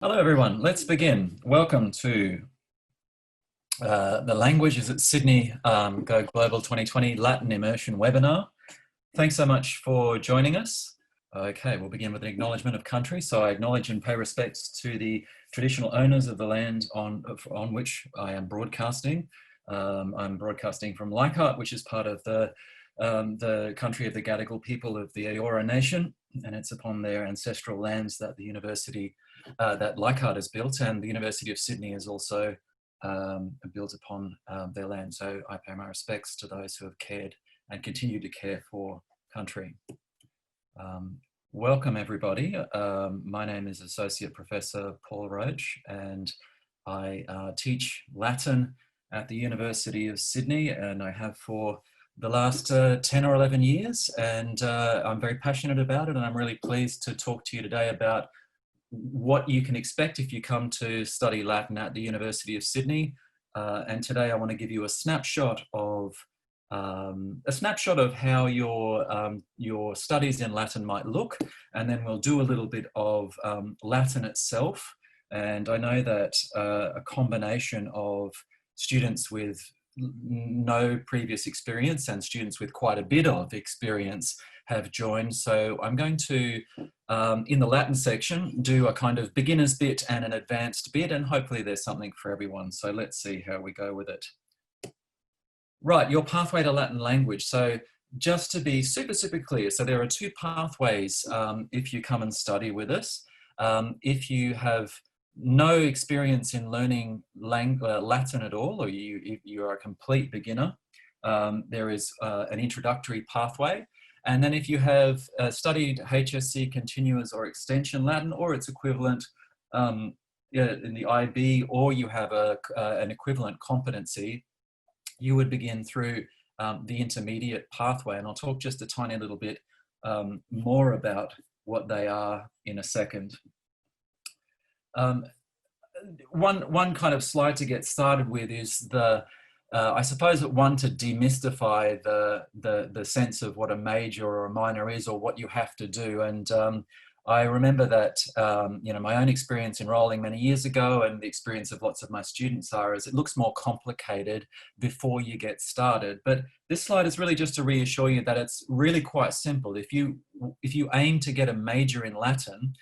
Hello, everyone. Let's begin. Welcome to the Languages at Sydney Go Global 2020 Latin Immersion webinar. Thanks so much for joining us. Okay, we'll begin with an acknowledgement of country. So I acknowledge and pay respects to the traditional owners of the land on which I am broadcasting. I'm broadcasting from Leichhardt, which is part of the country of the Gadigal people of the Eora Nation, and it's upon their ancestral lands that the university that Leichhardt has built, and the University of Sydney is also built upon their land. So I pay my respects to those who have cared and continue to care for country. Welcome, everybody. My name is Associate Professor Paul Roche, and I teach Latin at the University of Sydney, and I have for the last 10 or 11 years, and I'm very passionate about it, and I'm really pleased to talk to you today about what you can expect if you come to study Latin at the University of Sydney. And today I want to give you a snapshot of how your studies in Latin might look, and then we'll do a little bit of Latin itself. And I know that a combination of students with no previous experience and students with quite a bit of experience have joined. So I'm going to, in the Latin section, do a kind of beginner's bit and an advanced bit, and hopefully there's something for everyone. So let's see how we go with it. Right, your pathway to Latin language. So just to be super, super clear, so there are two pathways if you come and study with us. If you have no experience in learning Latin at all, or you are a complete beginner, there is an introductory pathway. And then if you have studied HSC Continuous or Extension Latin or its equivalent in the IB, or you have an equivalent competency, you would begin through the intermediate pathway. And I'll talk just a tiny little bit more about what they are in a second. One kind of slide to get started with is I suppose one to demystify the sense of what a major or a minor is, or what you have to do. And I remember that my own experience enrolling many years ago, and the experience of lots of my students is it looks more complicated before you get started. But this slide is really just to reassure you that it's really quite simple. If you aim to get a major in Latin,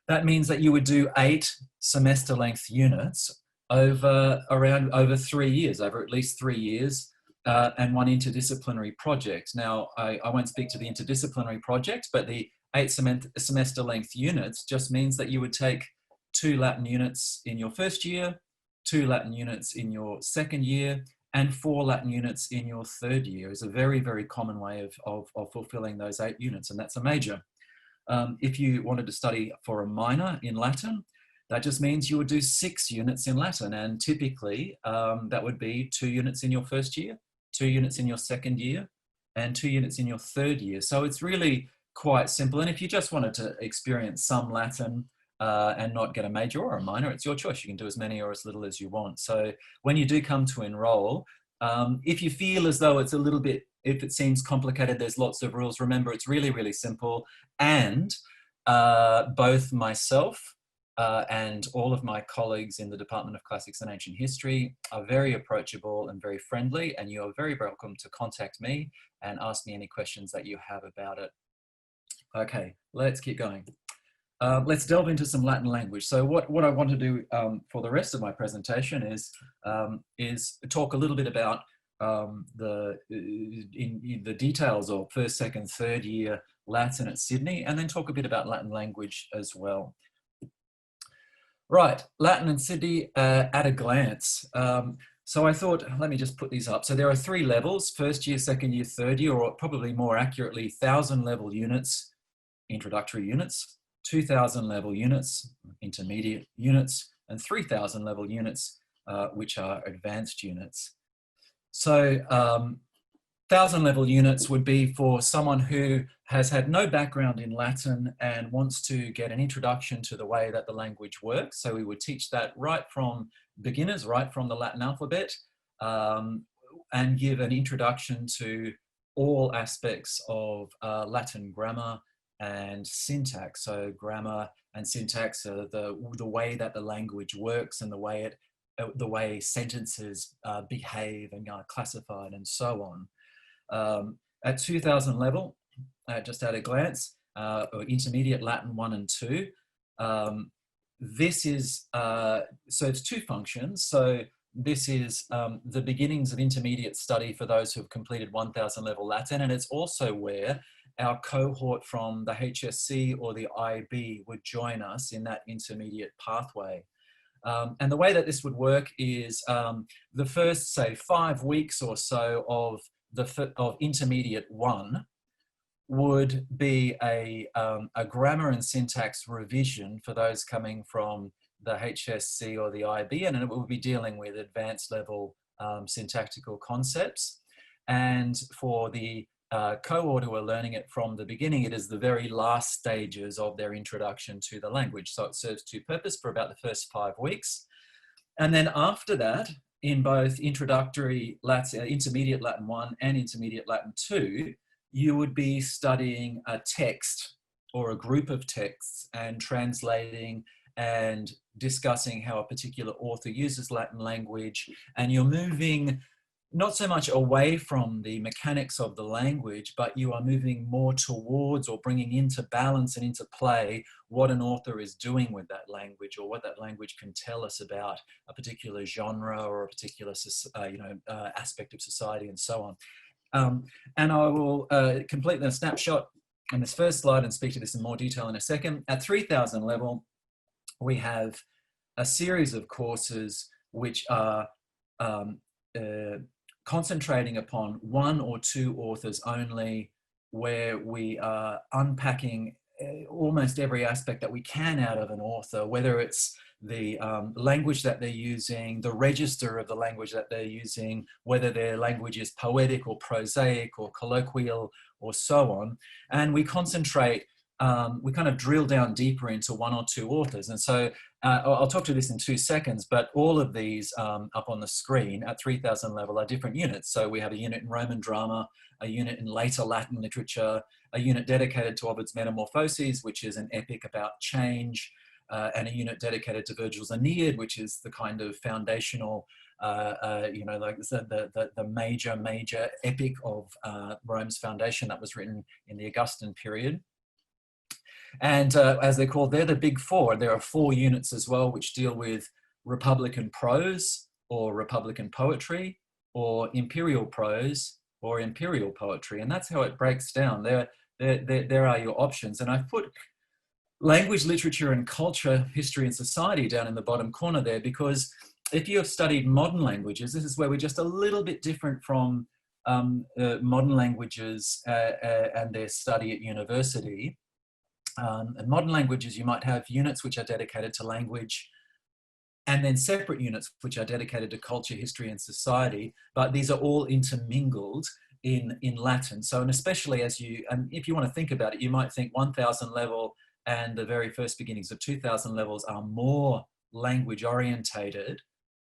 that means that you would do 8 semester length units over 3 years, over at least 3 years, and one interdisciplinary project. Now, I won't speak to the interdisciplinary project, but the 8 semester length units just means that you would take 2 Latin units in your first year, 2 Latin units in your second year, and 4 Latin units in your third year. Is a very, very common way of fulfilling those 8 units, and that's a major. If you wanted to study for a minor in Latin, that just means you would do 6 units in Latin, and typically that would be 2 units in your first year, 2 units in your second year, and 2 units in your third year. So it's really quite simple. And if you just wanted to experience some Latin and not get a major or a minor, it's your choice. You can do as many or as little as you want. So when you do come to enroll, if you feel as though it's a little bit, if it seems complicated, there's lots of rules. Remember, it's really, really simple. And both myself and all of my colleagues in the Department of Classics and Ancient History are very approachable and very friendly, and you are very welcome to contact me and ask me any questions that you have about it. Okay, let's keep going. Let's delve into some Latin language. So what I want to do for the rest of my presentation is talk a little bit about the details of first, second, third year Latin at Sydney, and then talk a bit about Latin language as well. Right, Latin and Sydney at a glance. So I thought, let me just put these up. So there are 3 levels: first year, second year, third year, or probably more accurately, 1,000 level units, introductory units, 2,000 level units, intermediate units, and 3,000 level units, which are advanced units. So 1,000 level units would be for someone who has had no background in Latin and wants to get an introduction to the way that the language works. So we would teach that right from beginners, right from the Latin alphabet, and give an introduction to all aspects of Latin grammar and syntax. So grammar and syntax are the way that the language works and the way sentences behave and are classified and so on. At 2000 level, just at a glance, or intermediate Latin 1 and 2, this is, so it's two functions. So this is the beginnings of intermediate study for those who have completed 1000 level Latin, and it's also where our cohort from the HSC or the IB would join us in that intermediate pathway. And the way that this would work is the first, say, 5 weeks or so of intermediate 1 would be a grammar and syntax revision for those coming from the HSC or the IB, and it will be dealing with advanced level syntactical concepts. And for the cohort who are learning it from the beginning, it is the very last stages of their introduction to the language. So it serves two purposes for about the first 5 weeks. And then after that, in both introductory Latin, intermediate Latin 1 and intermediate Latin 2, you would be studying a text or a group of texts and translating and discussing how a particular author uses Latin language. And you're moving not so much away from the mechanics of the language, but you are moving more towards or bringing into balance and into play what an author is doing with that language, or what that language can tell us about a particular genre or a particular aspect of society and so on. And I will complete the snapshot on this first slide and speak to this in more detail in a second. At 3000 level, we have a series of courses which are concentrating upon 1 or 2 authors only, where we are unpacking almost every aspect that we can out of an author, whether it's the language that they're using, the register of the language that they're using, whether their language is poetic or prosaic or colloquial or so on. And we concentrate, we kind of drill down deeper into 1 or 2 authors. And so I'll talk to this in 2 seconds, but all of these up on the screen at 3000 level are different units. So we have a unit in Roman drama, a unit in later Latin literature, a unit dedicated to Ovid's Metamorphoses, which is an epic about change, and a unit dedicated to Virgil's Aeneid, which is the kind of foundational, like the major epic of Rome's foundation that was written in the Augustan period. And as they're called, they're the big 4. There are 4 units as well, which deal with Republican prose or Republican poetry, or imperial prose or imperial poetry. And that's how it breaks down. There are your options. And I've put language, literature, and culture, history, and society down in the bottom corner there, because if you have studied modern languages, this is where we're just a little bit different from modern languages and their study at university. In modern languages, you might have units which are dedicated to language, and then separate units which are dedicated to culture, history, and society. But these are all intermingled in Latin. So, and especially if you want to think about it, you might think 1000 level and the very first beginnings of 2000 levels are more language orientated,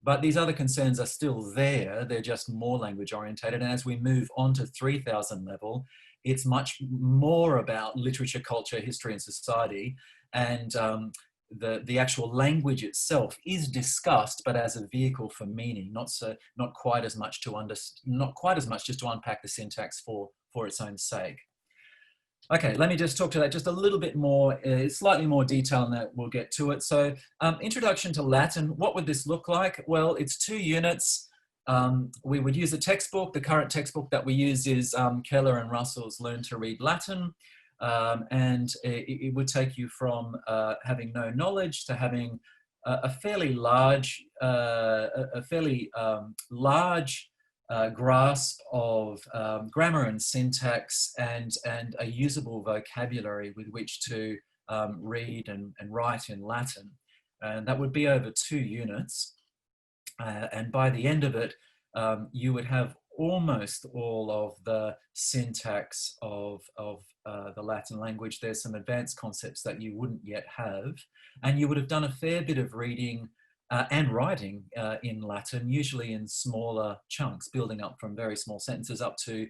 but these other concerns are still there. They're just more language orientated. And as we move on to 3000 level, it's much more about literature, culture, history, and society. And the actual language itself is discussed, but as a vehicle for meaning, not quite as much just to unpack the syntax for its own sake. Okay, let me just talk to that just a little bit more, slightly more detail, and that we'll get to it. So, introduction to Latin, what would this look like? Well, it's 2 units. We would use a textbook. The current textbook that we use is Keller and Russell's Learn to Read Latin. And it would take you from having no knowledge to having a fairly large, grasp of grammar and syntax, and a usable vocabulary with which to read and write in Latin. And that would be over 2 units. And by the end of it, you would have almost all of the syntax of the Latin language. There's some advanced concepts that you wouldn't yet have. And you would have done a fair bit of reading and writing in Latin, usually in smaller chunks, building up from very small sentences up to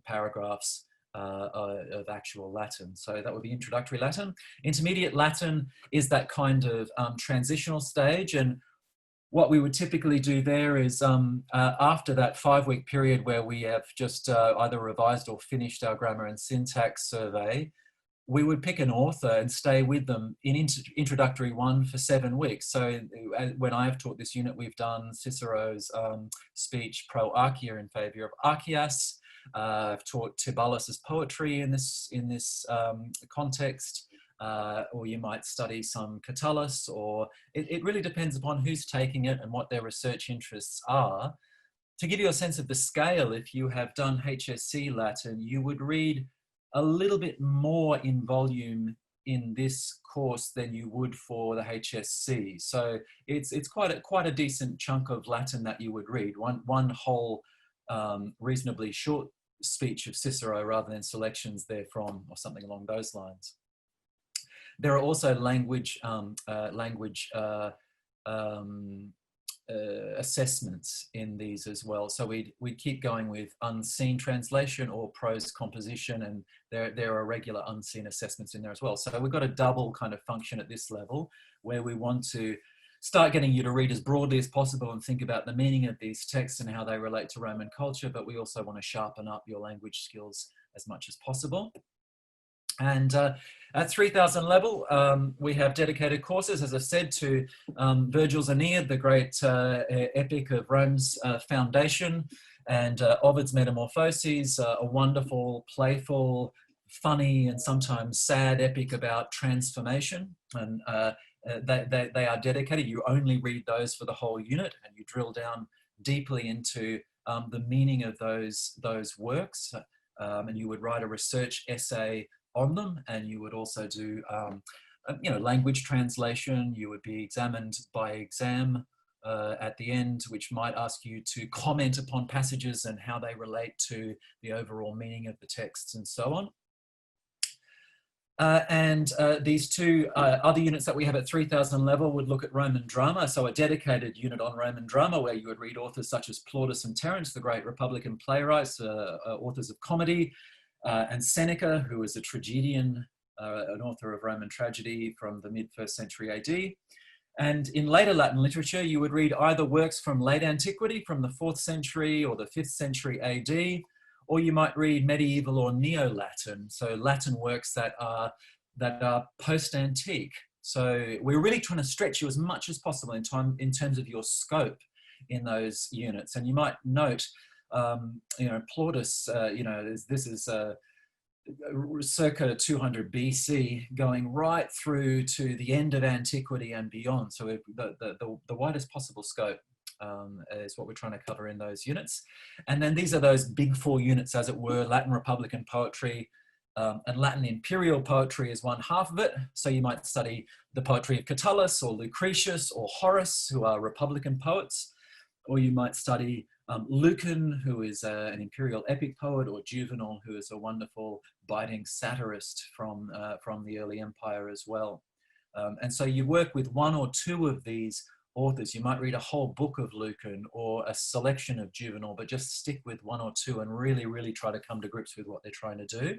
paragraphs of actual Latin. So that would be introductory Latin. Intermediate Latin is that kind of transitional stage, and what we would typically do there is after that 5-week period where we have just either revised or finished our grammar and syntax survey, we would pick an author and stay with them in introductory 1 for 7 weeks. So when I've taught this unit, we've done Cicero's speech Pro Archia in favor of Archias. I've taught Tibullus' poetry in this context. Or you might study some Catullus, or it really depends upon who's taking it and what their research interests are. To give you a sense of the scale, if you have done HSC Latin, you would read a little bit more in volume in this course than you would for the HSC. So it's quite a decent chunk of Latin that you would read, one whole reasonably short speech of Cicero rather than selections therefrom or something along those lines. There are also language assessments in these as well. So we'd keep going with unseen translation or prose composition, and there are regular unseen assessments in there as well. So we've got a double kind of function at this level where we want to start getting you to read as broadly as possible and think about the meaning of these texts and how they relate to Roman culture, but we also want to sharpen up your language skills as much as possible. And at 3000 level, we have dedicated courses, as I said, to Virgil's Aeneid, the great epic of Rome's foundation, and Ovid's Metamorphoses, a wonderful, playful, funny, and sometimes sad epic about transformation. And they are dedicated. You only read those for the whole unit, and you drill down deeply into the meaning of those works. And you would write a research essay on them, and you would also do language translation. You would be examined by exam at the end, which might ask you to comment upon passages and how they relate to the overall meaning of the texts and so on. These two other units that we have at 3000 level would look at Roman drama, so a dedicated unit on Roman drama where you would read authors such as Plautus and Terence, the great Republican playwrights, authors of comedy, and Seneca, who was a tragedian, an author of Roman tragedy from the mid-1st century AD. And in later Latin literature, you would read either works from late antiquity, from the 4th century or the 5th century AD, or you might read medieval or Neo-Latin, so Latin works that are post-antique. So we're really trying to stretch you as much as possible in terms of your scope in those units. And you might note, Plautus, this is circa 200 BC, going right through to the end of antiquity and beyond. So the widest possible scope is what we're trying to cover in those units. And then these are those big 4 units, as it were. Latin Republican poetry and Latin imperial poetry is one half of it. So you might study the poetry of Catullus or Lucretius or Horace, who are Republican poets, or you might study Lucan, who is an imperial epic poet, or Juvenal, who is a wonderful biting satirist from the early empire as well. And so you work with 1 or 2 of these authors. You might read a whole book of Lucan or a selection of Juvenal, but just stick with 1 or 2 and really, really try to come to grips with what they're trying to do.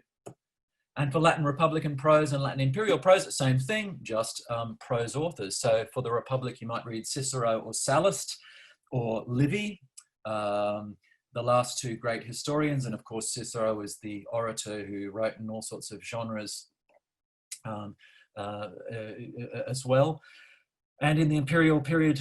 And for Latin Republican prose and Latin imperial prose, the same thing, just prose authors. So for the Republic, you might read Cicero or Sallust or Livy, the last 2 great historians. And of course, Cicero is the orator who wrote in all sorts of genres as well. And in the imperial period,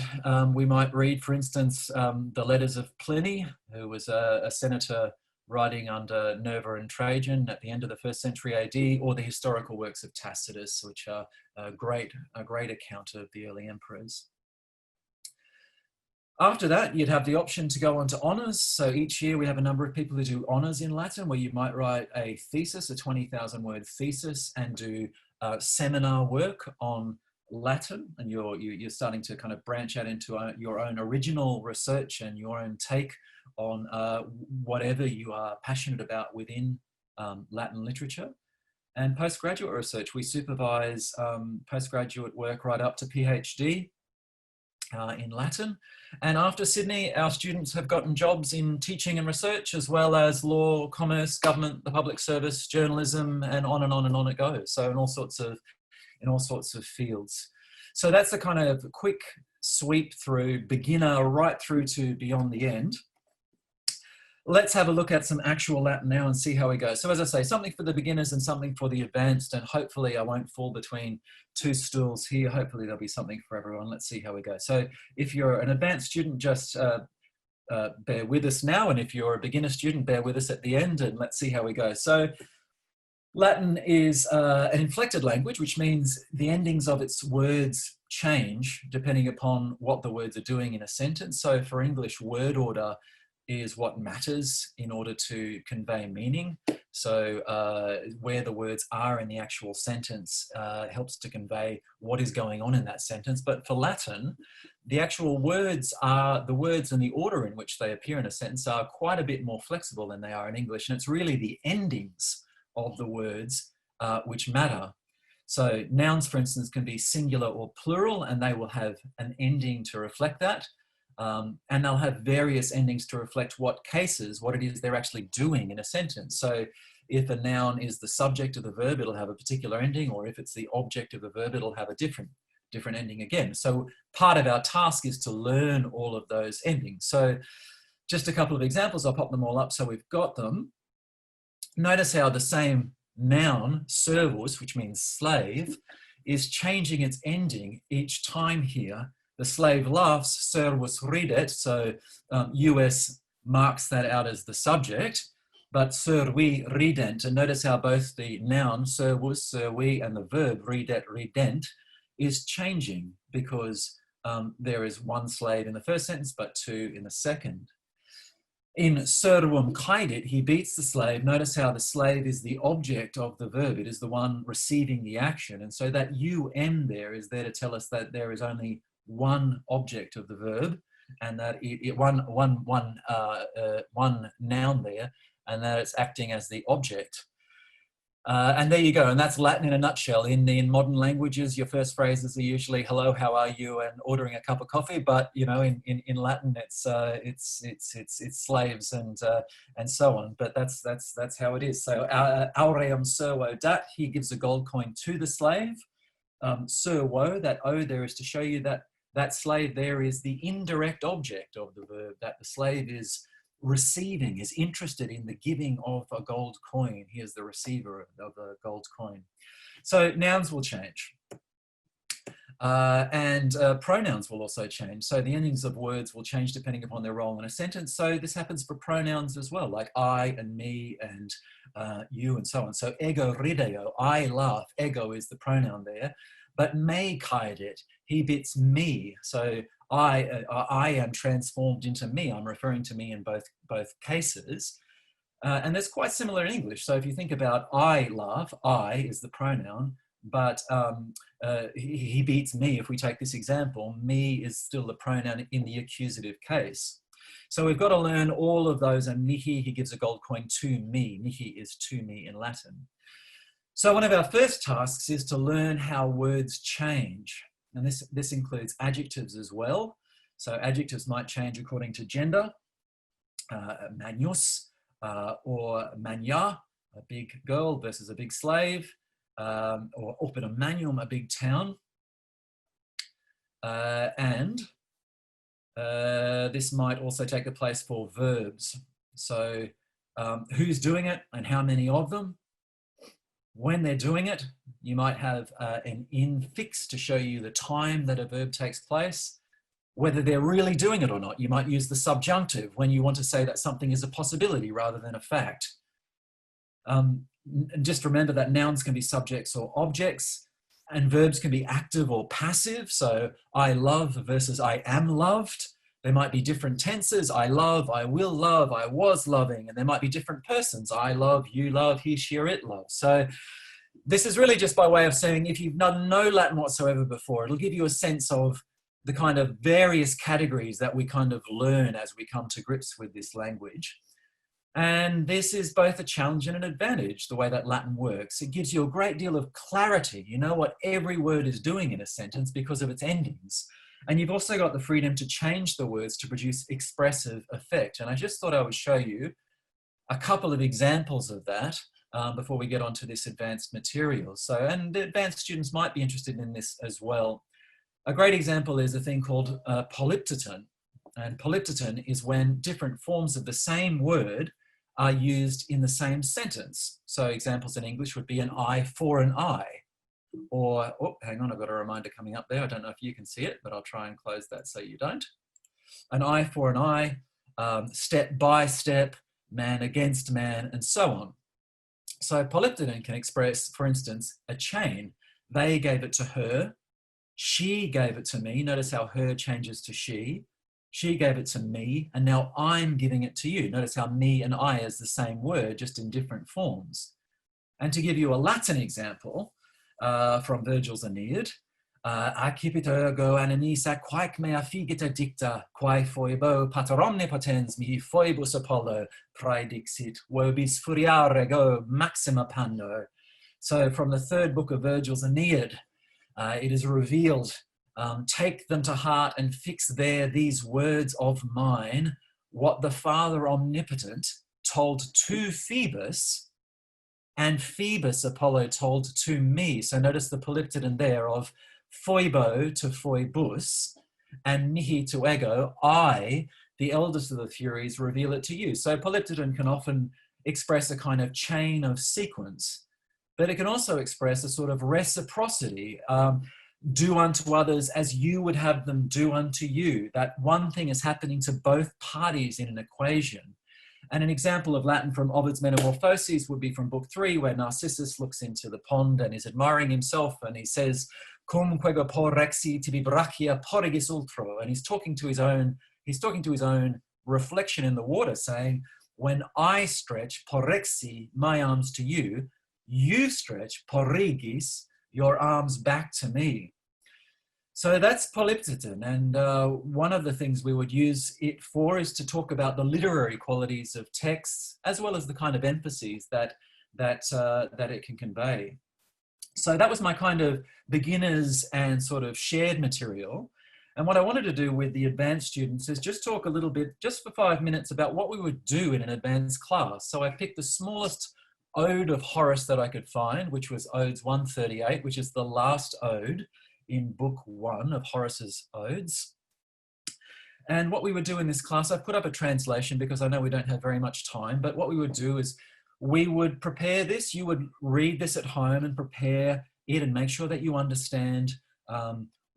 we might read, for instance, the letters of Pliny, who was a senator writing under Nerva and Trajan at the end of the 1st century AD, or the historical works of Tacitus, which are a great account of the early emperors. After that, you'd have the option to go on to honours. So each year we have a number of people who do honours in Latin, where you might write a thesis, a 20,000 word thesis, and do seminar work on Latin, and you're starting to kind of branch out into your own original research and your own take on whatever you are passionate about within Latin literature. And postgraduate research, we supervise postgraduate work right up to PhD. in Latin. And after Sydney, our students have gotten jobs in teaching and research, as well as law, commerce, government, the public service, journalism, and on and on and on it goes. So in all sorts of fields. So that's the kind of quick sweep through beginner right through to beyond the end. Let's have a look at some actual Latin now and see how we go. So as I say, something for the beginners and something for the advanced, and hopefully I won't fall between two stools here. Hopefully there'll be something for everyone. Let's see how we go. So if you're an advanced student, just bear with us now. And if you're a beginner student, bear with us at the end, and let's see how we go. So Latin is an inflected language, which means the endings of its words change depending upon what the words are doing in a sentence. So for English, word order is what matters in order to convey meaning. So where the words are in the actual sentence helps to convey what is going on in that sentence. But for Latin, the actual words and the order in which they appear in a sentence are quite a bit more flexible than they are in English. And it's really the endings of the words which matter. So nouns, for instance, can be singular or plural, and they will have an ending to reflect that. And they'll have various endings to reflect what it is they're actually doing in a sentence. So if a noun is the subject of the verb, it'll have a particular ending, or if it's the object of the verb, it'll have a different ending again. So part of our task is to learn all of those endings. So just a couple of examples, I'll pop them all up so we've got them. Notice how the same noun, servus, which means slave, is changing its ending each time here. The slave laughs, servus ridet, so US marks that out as the subject, but servi rident, and notice how both the noun, servus, servi, and the verb, ridet, rident, is changing because there is one slave in the first sentence, but two in the second. In servum caedit, he beats the slave. Notice how the slave is the object of the verb. It is the one receiving the action. And so that um there is there to tell us that there is only one object of the verb, and that one noun there, and that it's acting as the object. And there you go, and that's Latin in a nutshell. In modern languages, your first phrases are usually "Hello, how are you?" and ordering a cup of coffee. But you know, in Latin, it's slaves and so on. But that's how it is. So aureum servo dat, he gives a gold coin to the slave. Servo, that o there is to show you that that slave there is the indirect object of the verb, that the slave is receiving, is interested in the giving of a gold coin. He is the receiver of a gold coin. So nouns will change. And pronouns will also change. So the endings of words will change depending upon their role in a sentence. So this happens for pronouns as well, like I and me and you and so on. So ego rideo, I laugh. Ego is the pronoun there. But me caedit, he bits me. So I am transformed into me. I'm referring to me in both cases. And that's quite similar in English. So if you think about I laugh, I is the pronoun, but he beats me. If we take this example, me is still the pronoun in the accusative case. So we've got to learn all of those, and mihi, he gives a gold coin to me. Mihi is to me in Latin. So one of our first tasks is to learn how words change. And this includes adjectives as well. So adjectives might change according to gender, manius or mania, a big girl versus a big slave, or opera magnum, a big town. And this might also take the place for verbs. So who's doing it and how many of them? When they're doing it, you might have an infix to show you the time that a verb takes place. Whether they're really doing it or not, you might use the subjunctive when you want to say that something is a possibility rather than a fact. Just remember that nouns can be subjects or objects, and verbs can be active or passive. So I love versus I am loved. There might be different tenses. I love, I will love, I was loving, and there might be different persons. I love, you love, he, she, or it loves. So this is really just by way of saying, if you've done no Latin whatsoever before, it'll give you a sense of the kind of various categories that we kind of learn as we come to grips with this language. And this is both a challenge and an advantage, the way that Latin works. It gives you a great deal of clarity. You know what every word is doing in a sentence because of its endings. And you've also got the freedom to change the words to produce expressive effect. And I just thought I would show you a couple of examples of that before we get onto this advanced material. So, and the advanced students might be interested in this as well. A great example is a thing called polyptoton. And polyptoton is when different forms of the same word are used in the same sentence. So examples in English would be an eye for an eye. Or, oh, hang on, I've got a reminder coming up there. I don't know if you can see it, but I'll try and close that so you don't. An eye for an eye, step by step, man against man, and so on. So polyptoton can express, for instance, a chain. They gave it to her. She gave it to me. Notice how her changes to she. She gave it to me, and now I'm giving it to you. Notice how me and I is the same word, just in different forms. And to give you a Latin example from Virgil's Aeneid, accipit ergo ananisa quaec mea figita dicta, quae foibo pater omnipotens mihi foibus Apollo praedixit, vobis furiare go maxima panno. So from the third book of Virgil's Aeneid, it is revealed, take them to heart and fix there these words of mine, what the Father Omnipotent told to Phoebus, and Phoebus Apollo told to me. So notice the polyptoton there of foibo to foibus, and mihi to ego, I, the eldest of the Furies, reveal it to you. So polyptoton can often express a kind of chain of sequence, but it can also express a sort of reciprocity. Do unto others as you would have them do unto you. That one thing is happening to both parties in an equation. And an example of Latin from Ovid's Metamorphoses would be from Book 3, where Narcissus looks into the pond and is admiring himself, and he says, cum quego porrexi tibi brachia porrigis ultro. And he's talking to his own reflection in the water, saying, when I stretch porrexi, my arms to you, you stretch porrigis, your arms back to me. So that's polyptoton, and one of the things we would use it for is to talk about the literary qualities of texts, as well as the kind of emphases that it can convey. So that was my kind of beginners and sort of shared material. And what I wanted to do with the advanced students is just talk a little bit, just for 5 minutes, about what we would do in an advanced class. So I picked the smallest ode of Horace that I could find, which was Odes 138, which is the last ode in Book 1 of Horace's Odes. And what we would do in this class, I've put up a translation because I know we don't have very much time, but what we would do is we would prepare this, you would read this at home and prepare it and make sure that you understand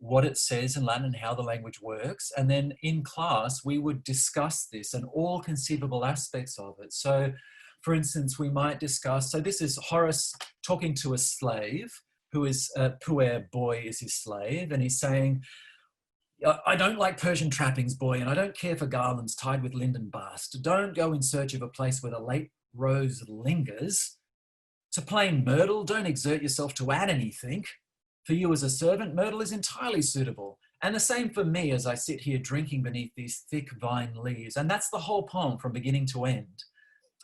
what it says in Latin and how the language works. And then in class, we would discuss this and all conceivable aspects of it. So for instance, we might discuss, so this is Horace talking to a slave who is a puer boy is his slave. And he's saying, I don't like Persian trappings, boy, and I don't care for garlands tied with linden bast. Don't go in search of a place where the late rose lingers. To plain myrtle, don't exert yourself to add anything. For you as a servant, myrtle is entirely suitable. And the same for me as I sit here drinking beneath these thick vine leaves. And that's the whole poem from beginning to end.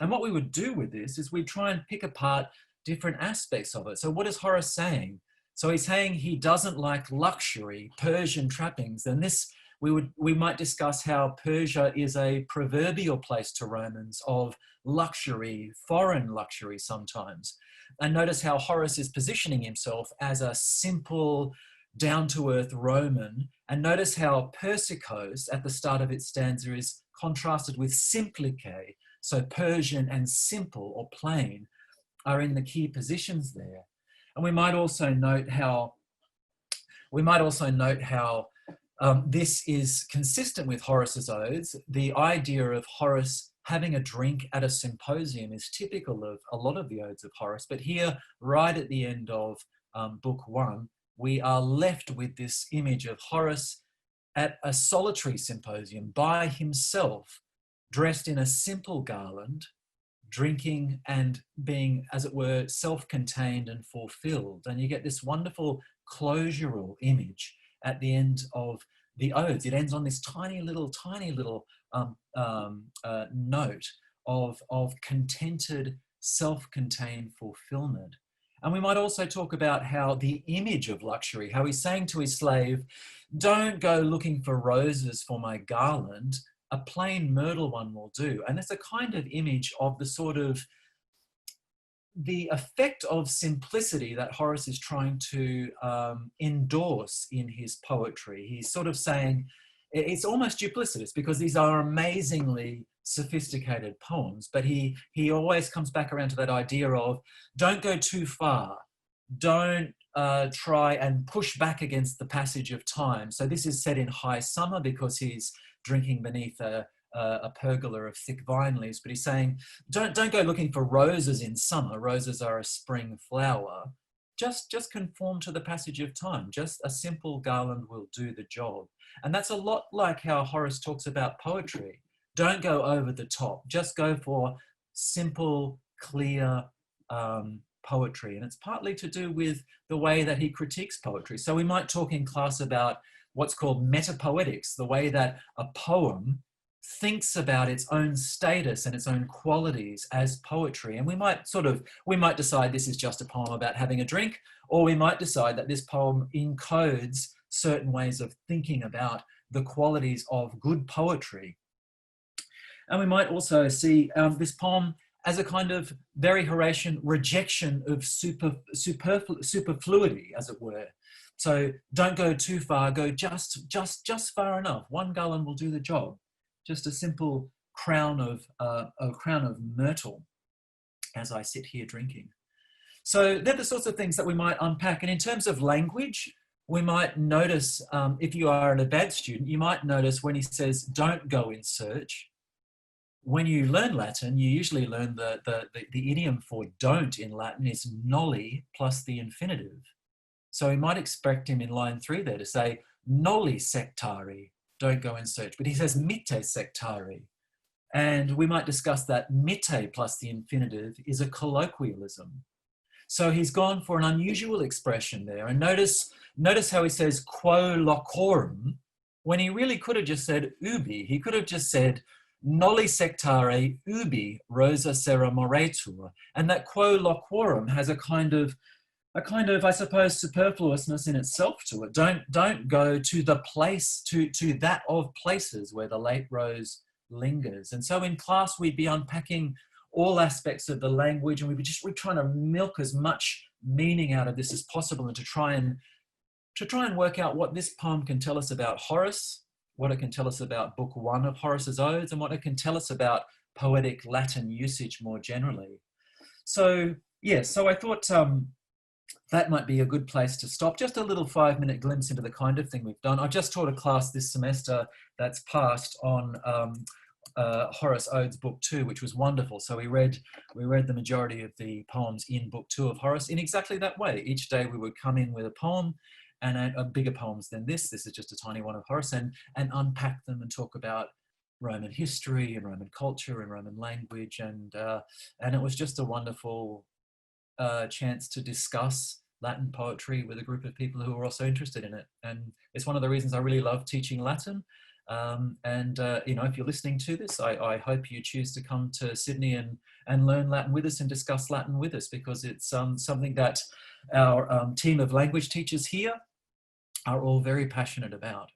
And what we would do with this is we'd try and pick apart different aspects of it. So what is Horace saying? So he's saying he doesn't like luxury, Persian trappings. And this, we might discuss how Persia is a proverbial place to Romans of luxury, foreign luxury sometimes. And notice how Horace is positioning himself as a simple, down-to-earth Roman. And notice how Persicos at the start of its stanza is contrasted with simplice. So Persian and simple or plain are in the key positions there. And we might also note how this is consistent with Horace's odes. The idea of Horace having a drink at a symposium is typical of a lot of the odes of Horace. But here, right at the end of Book 1, we are left with this image of Horace at a solitary symposium by himself, dressed in a simple garland, drinking and being, as it were, self-contained and fulfilled. And you get this wonderful closural image at the end of the odes. It ends on this tiny little note of contented, self-contained fulfillment. And we might also talk about how the image of luxury, how he's saying to his slave, don't go looking for roses for my garland, a plain myrtle one will do. And it's a kind of image of the sort of the effect of simplicity that Horace is trying to endorse in his poetry. He's sort of saying, it's almost duplicitous because these are amazingly sophisticated poems, but he always comes back around to that idea of don't go too far, don't try and push back against the passage of time. So this is set in high summer because he's drinking beneath a pergola of thick vine leaves, but he's saying, don't go looking for roses in summer. Roses are a spring flower. Just conform to the passage of time. Just a simple garland will do the job. And that's a lot like how Horace talks about poetry. Don't go over the top. Just go for simple, clear poetry. And it's partly to do with the way that he critiques poetry. So we might talk in class about what's called metapoetics, the way that a poem thinks about its own status and its own qualities as poetry. And we might decide this is just a poem about having a drink, or we might decide that this poem encodes certain ways of thinking about the qualities of good poetry. And we might also see this poem as a kind of very Horatian rejection of superfluity, as it were. So don't go too far, go just far enough. One garland will do the job. Just a simple crown of myrtle as I sit here drinking. So they're the sorts of things that we might unpack. And in terms of language, we might notice, if you are a bad student, you might notice when he says, don't go in search. When you learn Latin, you usually learn the idiom for don't in Latin is nolli plus the infinitive. So we might expect him in line 3 there to say, nolli sectari, don't go in search. But he says mitte sectari. And we might discuss that mitte plus the infinitive is a colloquialism. So he's gone for an unusual expression there. And notice how he says quo locorum, when he really could have just said ubi. He could have just said nolli sectare ubi rosa sera moretur. And that quo loquorum has a kind of, I suppose, superfluousness in itself to it. Don't go to the place, to that of places where the late rose lingers. And so in class, we'd be unpacking all aspects of the language, and we're trying to milk as much meaning out of this as possible, and to try and work out what this poem can tell us about Horace, what it can tell us about book 1 of Horace's Odes, and what it can tell us about poetic Latin usage more generally. So, yeah, so I thought that might be a good place to stop. Just a little 5-minute glimpse into the kind of thing we've done. I just taught a class this semester that's passed on Horace Odes book 2, which was wonderful. So we read the majority of the poems in book 2 of Horace in exactly that way. Each day we would come in with a poem, and bigger poems than this. This is just a tiny one of Horace, and unpack them and talk about Roman history and Roman culture and Roman language. And it was just a wonderful chance to discuss Latin poetry with a group of people who are also interested in it. And it's one of the reasons I really love teaching Latin. You know, if you're listening to this, I hope you choose to come to Sydney and learn Latin with us and discuss Latin with us, because it's something that our team of language teachers here are all very passionate about.